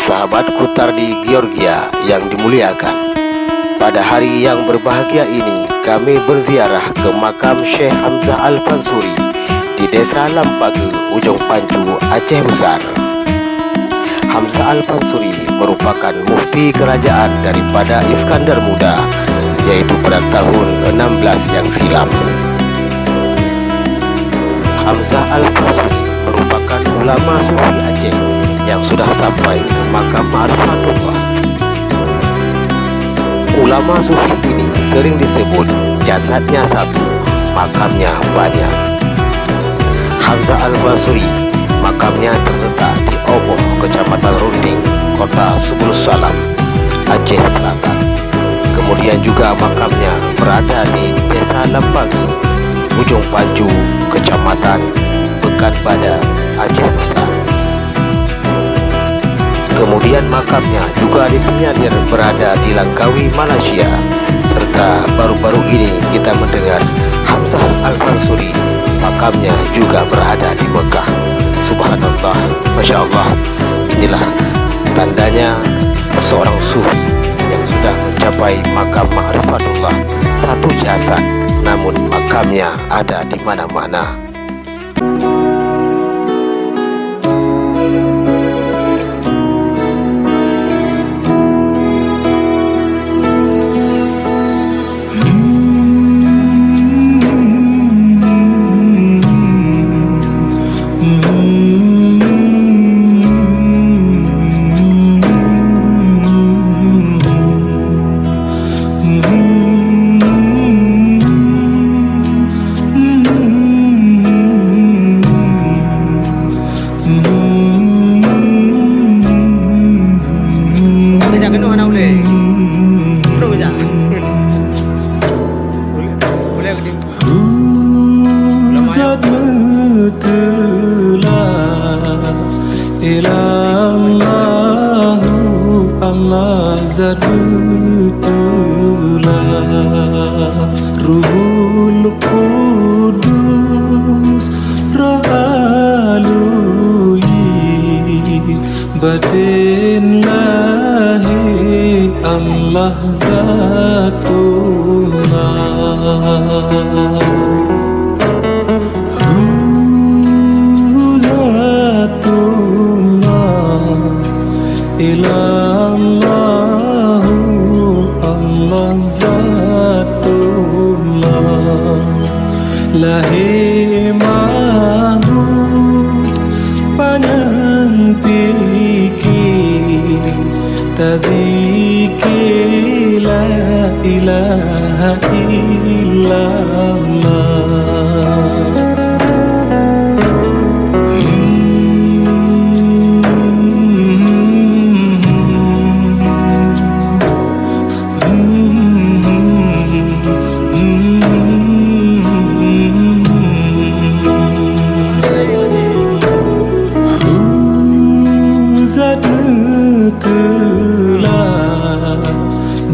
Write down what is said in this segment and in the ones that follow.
Sahabatku Tardi Georgia yang dimuliakan, pada hari yang berbahagia ini kami berziarah ke makam Syekh Hamzah Al-Fansuri di Desa Lampage, Ujung Pancu, Aceh Besar. Hamzah Al-Fansuri merupakan mufti kerajaan daripada Iskandar Muda, yaitu pada tahun 16 yang silam. Hamzah Al-Fansuri merupakan ulama sufi Aceh yang sudah sampai ke makam Ma'rifatullah. Ulama sufi ini sering disebut jasadnya satu, makamnya banyak. Hamzah Al-Fansuri makamnya terletak di Oboh, Kecamatan Runding, Kota Subul Salam, Aceh Selatan. Kemudian juga makamnya berada di Desa Lampage, Ujung Pancu, Kecamatan Pekanbadak, Aceh Besar. Kemudian makamnya juga disinyalir berada di Langkawi, Malaysia. Serta baru-baru ini kita mendengar Hamzah Al-Fansuri makamnya juga berada di Mekah. Subhanallah, Masya Allah. Inilah tandanya seorang sufi yang sudah mencapai makam Ma'rifatullah, satu jasad namun makamnya ada di mana-mana. Ruhul Qudus Ra'alui batin lahi Allah Zatullah. Zatullah ilallahu Allah Zatullah. Lahi ma'bud panyantiki tadhiki la ilaha illallah.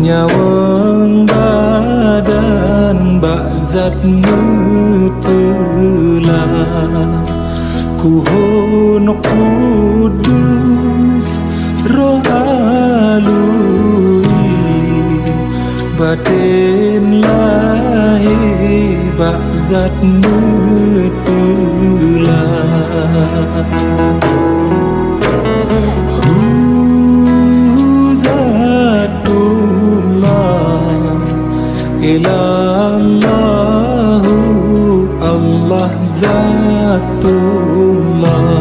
Nyawang badan bakzat mutela kuhun kudus roh alui batin lahi bakzat mutela. Ilallahu Allah Zatullah.